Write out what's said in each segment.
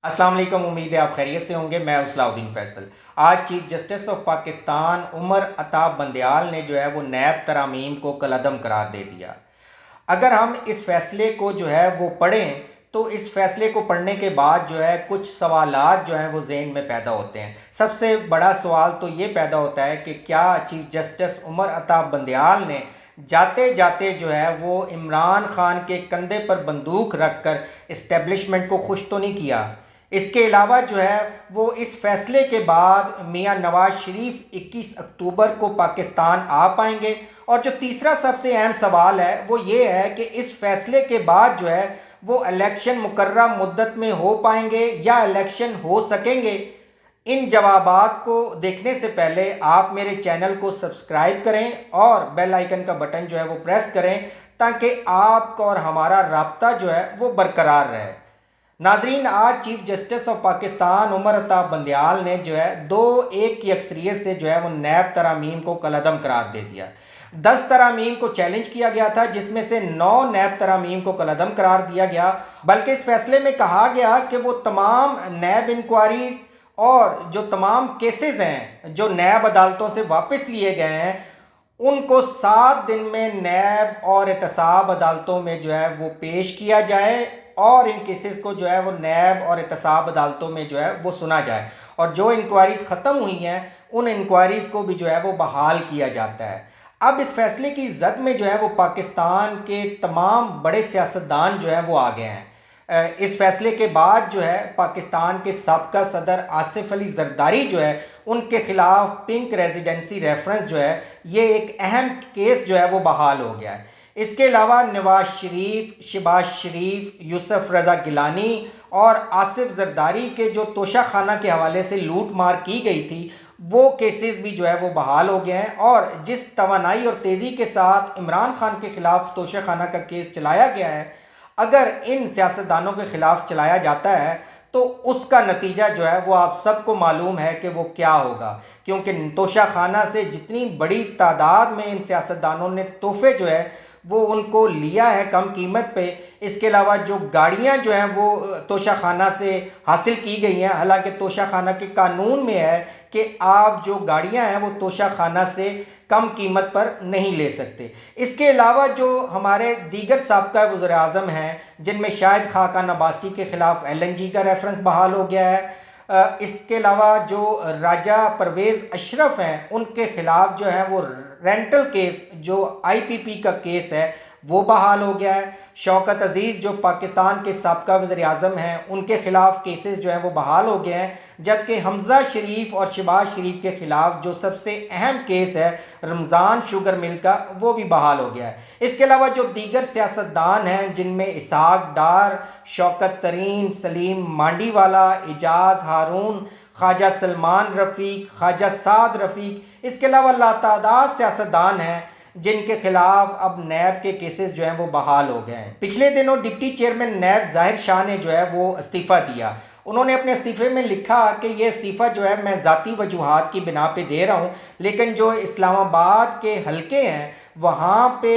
अस्सलाम वालेकुम। उम्मीद है आप खैरियत से होंगे। मैं सलाउद्दीन फैसल। आज chief justice of Pakistan Umar Atab Bandial ने जो है वो नैब तरामीम को कलअदम करार दे दिया। अगर हम इस फैसले को जो है वो पढ़ें तो इस फैसले को पढ़ने के बाद जो है कुछ सवालात जो हैं वो जहन में पैदा होते हैं। सबसे बड़ा सवाल तो ये पैदा होता है कि क्या चीफ जस्टिस उमर अताब बंदयाल ने जाते जाते जो है वो इमरान खान के कंधे पर बंदूक रखकर इस्टेब्लिशमेंट को खुश तो नहीं किया। इसके अलावा जो है वो इस फैसले के बाद मियां नवाज शरीफ 21 अक्टूबर को पाकिस्तान आ पाएंगे। और जो तीसरा सबसे अहम सवाल है वो ये है कि इस फैसले के बाद जो है वो इलेक्शन मुकर्रर मुद्दत में हो पाएंगे या इलेक्शन हो सकेंगे। इन जवाबात को देखने से पहले आप मेरे चैनल को सब्सक्राइब करें और बेल आइकन का बटन जो है वो प्रेस करें ताकि आपका और हमारा राब्ता जो है वो बरकरार रहे। नाजरीन, आज chief justice of Pakistan Umar Atab Bandial ने जो है 2-1 की अक्सरियत से जो है वो नैब तरामीम को कलअदम करार दे दिया। 10 तरामीम को चैलेंज किया गया था जिसमें से 9 नैब तरामीम को कलअदम करार दिया गया। बल्कि इस फैसले में कहा गया कि वो तमाम नैब इंक्वायरीज और जो तमाम केसेस हैं जो नैब अदालतों से वापस लिए गए हैं उनको 7 दिन में नैब और एहतसाब अदालतों में जो है वो पेश किया जाए और इन केसेस को जो है वो नैब और एहतसाब अदालतों में जो है वो सुना जाए। और जो इंक्वायरीज़ ख़त्म हुई हैं उन इंक्वायरीज़ को भी जो है वो बहाल किया जाता है। अब इस फैसले की जद में जो है वो पाकिस्तान के तमाम बड़े सियासतदान जो हैं वो आ गए हैं। इस फैसले के बाद जो है पाकिस्तान के साबका सदर आसिफ अली जरदारी जो है उनके ख़िलाफ़ पिंक रेजिडेंसी रेफरेंस जो है ये एक अहम केस जो है वो बहाल हो गया है। इसके अलावा नवाज शरीफ, शहबाज शरीफ, यूसुफ रज़ा गिलानी और आसिफ जरदारी के जो तोशा खाना के हवाले से लूट मार की गई थी वो केसेस भी जो है वो बहाल हो गए हैं। और जिस तवानाई और तेज़ी के साथ इमरान खान के ख़िलाफ़ तोशा खाना का केस चलाया गया है, अगर इन सियासतदानों के ख़िलाफ़ चलाया जाता है तो उसका नतीजा जो है वो आप सबको मालूम है कि वो क्या होगा। क्योंकि तोशा खाना से जितनी बड़ी तादाद में इन सियासतदानों ने तोहफे जो है वो उनको लिया है कम कीमत पे। इसके अलावा जो गाड़ियां जो हैं वो तोशा खाना से हासिल की गई हैं, हालांकि तोशा खाना के कानून में है कि आप जो गाड़ियां हैं वो तोशा खाना से कम कीमत पर नहीं ले सकते। इसके अलावा जो हमारे दीगर साबका वज़ीर आज़म हैं जिनमें शाहिद खाकान अब्बासी के ख़िलाफ़ LNG का रेफरेंस बहाल हो गया है। इसके अलावा जो राजा परवेज़ अशरफ हैं उनके ख़िलाफ़ जो है वो रेंटल केस जो IPP का केस है वो बहाल हो गया है। शौकत अजीज़ जो पाकिस्तान के साबका वज़ीर आज़म हैं उनके ख़िलाफ़ केसेस जो हैं वो बहाल हो गए हैं। जबकि हमज़ा शरीफ और शहबाज शरीफ के ख़िलाफ़ जो सबसे अहम केस है रमज़ान शुगर मिल का वो भी बहाल हो गया है। इसके अलावा जो दीगर सियासतदान हैं जिनमें इसहाक डार, शौकत तरीन, सलीम मांडीवाला, एजाज हारून, ख्वाजा सलमान रफ़ीक, ख्वाजा साद रफ़ीक, इसके अलावा लातादाद सियासतदान हैं जिनके खिलाफ अब नैब के केसेस जो हैं वो बहाल हो गए हैं। पिछले दिनों डिप्टी चेयरमैन नैब ज़ाहिर शाह ने जो है वो इस्तीफ़ा दिया। उन्होंने अपने इस्तीफ़े में लिखा कि ये इस्तीफ़ा जो है मैं ज़ाती वजूहात की बिना पे दे रहा हूँ, लेकिन जो इस्लामाबाद के हलके हैं वहाँ पे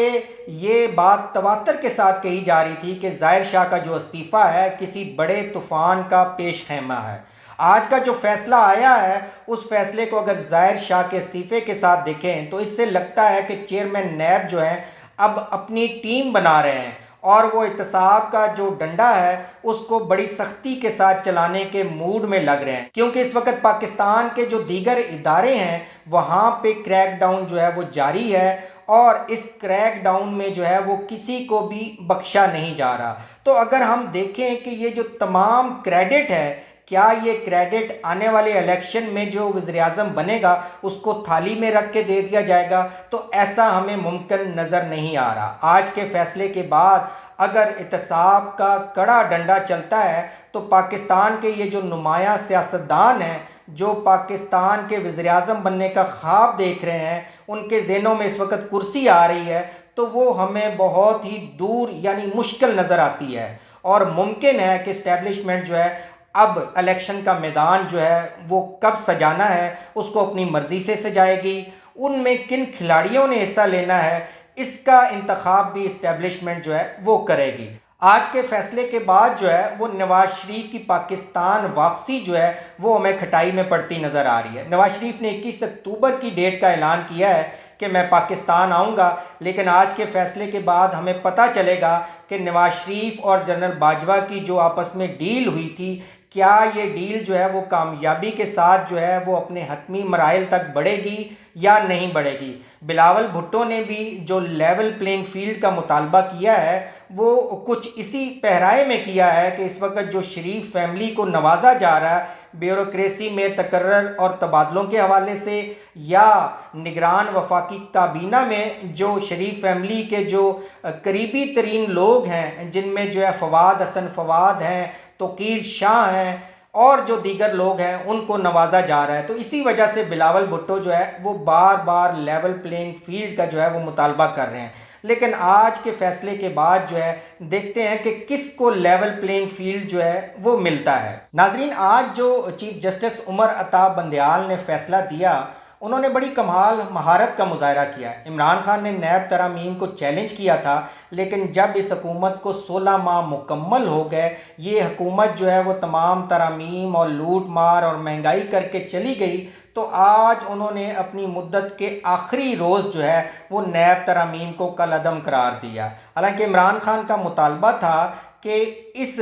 ये बात तवातर के साथ कही जा रही थी कि ज़ाहिर शाह का जो इस्तीफ़ा है किसी बड़े तूफ़ान का पेश खैमा है। आज का जो फैसला आया है उस फैसले को अगर ज़ाहिर शाह के इस्तीफ़े के साथ देखें तो इससे लगता है कि चेयरमैन नैब जो हैं अब अपनी टीम बना रहे हैं और वो एहतसाब का जो डंडा है उसको बड़ी सख्ती के साथ चलाने के मूड में लग रहे हैं। क्योंकि इस वक्त पाकिस्तान के जो दीगर इदारे हैं वहाँ पे क्रैकडाउन जो है वो जारी है और इस क्रैकडाउन में जो है वो किसी को भी बख्शा नहीं जा रहा। तो अगर हम देखें कि ये जो तमाम क्रेडिट है, क्या ये क्रेडिट आने वाले इलेक्शन में जो वज़ीर आज़म बनेगा उसको थाली में रख के दे दिया जाएगा, तो ऐसा हमें मुमकिन नज़र नहीं आ रहा। आज के फैसले के बाद अगर एहतसाब का कड़ा डंडा चलता है तो पाकिस्तान के ये जो नुमायाँ सियासतदान हैं जो पाकिस्तान के वज़ीर आज़म बनने का ख्वाब देख रहे हैं उनके ज़हनों में इस वक्त कुर्सी आ रही है तो वो हमें बहुत ही दूर यानी मुश्किल नज़र आती है। और मुमकिन है कि इस्टेब्लिशमेंट जो है अब इलेक्शन का मैदान जो है वो कब सजाना है उसको अपनी मर्ज़ी से सजाएगी। उनमें किन खिलाड़ियों ने हिस्सा लेना है इसका इंतखाब भी इस्टेब्लिशमेंट जो है वो करेगी। आज के फैसले के बाद जो है वो नवाज शरीफ की पाकिस्तान वापसी जो है वो हमें खटाई में पड़ती नज़र आ रही है। नवाज शरीफ ने 21 अक्टूबर की डेट का ऐलान किया है कि मैं पाकिस्तान आऊँगा, लेकिन आज के फैसले के बाद हमें पता चलेगा कि नवाज शरीफ और जनरल बाजवा की जो आपस में डील हुई थी, क्या ये डील जो है वो कामयाबी के साथ जो है वो अपने हतमी मराइल तक बढ़ेगी या नहीं बढ़ेगी। बिलावल भुट्टो ने भी जो लेवल प्लेइंग फील्ड का मुतालबा किया है वो कुछ इसी पहराए में किया है कि इस वक्त जो शरीफ फैमिली को नवाजा जा रहा है ब्यूरोक्रेसी में तकर्रर और तबादलों के हवाले से, या निगरान वफाकी काबीना में जो शरीफ फैमिली के जो करीबी तरीन लोग हैं, जिनमें जो है फवाद हसन फवाद हैं, तोकीर शाह हैं और जो दीगर लोग हैं, उनको नवाजा जा रहा है। तो इसी वजह से बिलावल भुट्टो जो है वो बार बार लेवल प्लेइंग फील्ड का जो है वो मुतालबा कर रहे हैं। लेकिन आज के फैसले के बाद जो है देखते हैं कि किसको लेवल प्लेइंग फील्ड जो है वो मिलता है। नाजरीन, आज जो चीफ जस्टिस उमर अता बंदयाल ने फैसला दिया, उन्होंने बड़ी कमाल महारत का मुजाहरा किया। इमरान खान ने नैब तरामीम को चैलेंज किया था, लेकिन जब इस हुकूमत को 16 माह मुकम्मल हो गए, ये हुकूमत जो है वो तमाम तरामीम और लूट मार और महंगाई करके चली गई, तो आज उन्होंने अपनी मुद्दत के आखिरी रोज़ जो है वो नैब तरामीम को कलअदम करार दिया। हालांकि इमरान खान का मुतालबा था कि इस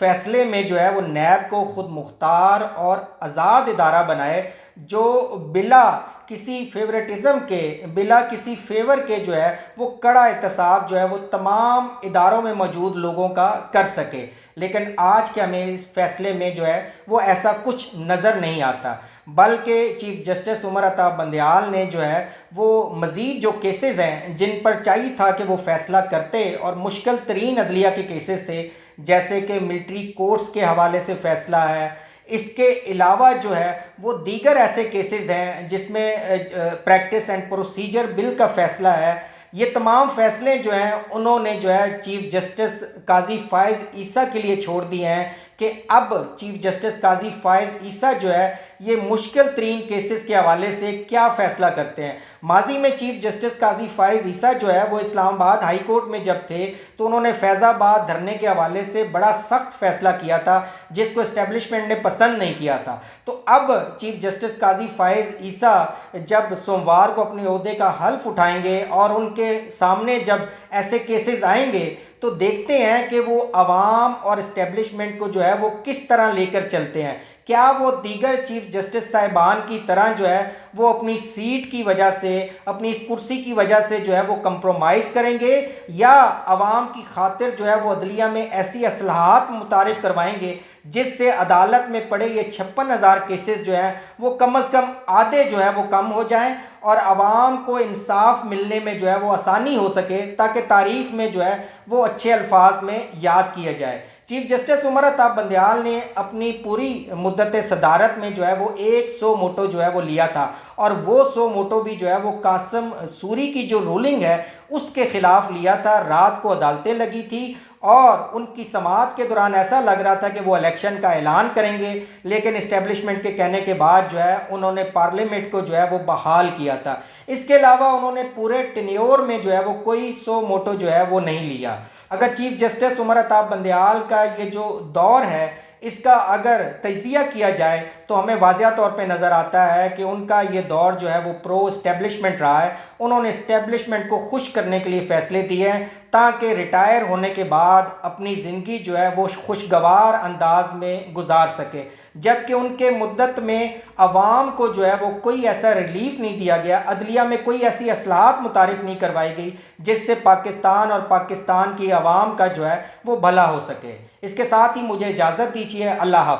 फैसले में जो है वो नैब को खुद मुख्तार और आज़ाद इदारा बनाए, जो बिला किसी फेवरेटिज़म के, बिला किसी फेवर के जो है वो कड़ा एहतसाब जो है वो तमाम इदारों में मौजूद लोगों का कर सके। लेकिन आज के हमें इस फैसले में जो है वो ऐसा कुछ नज़र नहीं आता, बल्कि चीफ जस्टिस उमर अता बंदयाल ने जो है वो मज़ीद जो केसेस हैं जिन पर चाहिए था कि वो फ़ैसला करते, और मुश्किल तरीन अदलिया के केसेस थे, जैसे कि मिलिट्री कोर्ट्स के हवाले से फ़ैसला है, इसके अलावा जो है वो दीगर ऐसे केसेस हैं जिसमें प्रैक्टिस एंड प्रोसीजर बिल का फ़ैसला है। ये तमाम फ़ैसले जो हैं उन्होंने जो है चीफ जस्टिस काजी फ़ाइज़ ईसा के लिए छोड़ दिए हैं कि अब चीफ जस्टिस काजी फ़ाइज़ ईसा जो है ये मुश्किल तरीन केसेस के हवाले से क्या फ़ैसला करते हैं। माजी में चीफ जस्टिस काजी फ़ाइज़ ईसा जो है वो इस्लामाबाद हाई कोर्ट में जब थे तो उन्होंने फैज़ाबाद धरने के हवाले से बड़ा सख्त फ़ैसला किया था, जिसको इस्टेब्लिशमेंट ने पसंद नहीं किया था। तो अब चीफ जस्टिस काजी फ़ाइज़ ईसा जब सोमवार को अपने ओहदे का हल्फ उठाएंगे और उनके सामने जब ऐसे केसेस आएंगे तो देखते हैं कि वो आवाम और इस्टेब्लिशमेंट को जो है वो किस तरह लेकर चलते हैं। क्या वो दीगर चीफ जस्टिस साहिबान की तरह जो है वो अपनी सीट की वजह से, अपनी इस कुर्सी की वजह से जो है वो कंप्रोमाइज़ करेंगे, या आवाम की खातिर जो है वो अदलिया में ऐसी असलाहत मुतारिफ करवाएंगे जिससे अदालत में पड़े ये 56,000 केसेस जो हैं वो कम अज़ कम आधे जो है वो कम हो जाएं और आवाम को इंसाफ मिलने में जो है वो आसानी हो सके, ताकि तारीख़ में जो है वो अच्छे अल्फाज में याद किया जाए। चीफ जस्टिस उमर अता बंदयाल ने अपनी पूरी मुद्दत सदारत में जो है वो 100 मोटो जो है वो लिया था, और वो 100 मोटो भी जो है वो कासिम सूरी की जो रूलिंग है उसके ख़िलाफ़ लिया था। रात को अदालतें लगी थी और उनकी समाअत के दौरान ऐसा लग रहा था कि वो इलेक्शन का ऐलान करेंगे, लेकिन इस्टेब्लिशमेंट के कहने के बाद जो है उन्होंने पार्लियामेंट को जो है वो बहाल किया था। इसके अलावा उन्होंने पूरे टेन्योर में जो है वो कोई 100 मोटो जो है वो नहीं लिया। अगर चीफ जस्टिस उमर अता बंदयाल का ये जो दौर है इसका अगर तजिया किया जाए तो हमें वाज़िया तौर पे नज़र आता है कि उनका ये दौर जो है वो प्रो इस्टेब्लिशमेंट रहा है। उन्होंने इस्टेब्लिशमेंट को खुश करने के लिए फ़ैसले दिए हैं ताकि रिटायर होने के बाद अपनी ज़िंदगी जो है वो खुशगवार अंदाज में गुजार सके, जबकि उनके मुद्दत में आवाम को जो है वो कोई ऐसा रिलीफ नहीं दिया गया, अदलिया में कोई ऐसी असलाहत मुतारिफ नहीं करवाई गई जिससे पाकिस्तान और पाकिस्तान की आवाम का जो है वो भला हो सके। इसके साथ ही मुझे इजाज़त दीजिए। अल्लाह हाफ़िज़।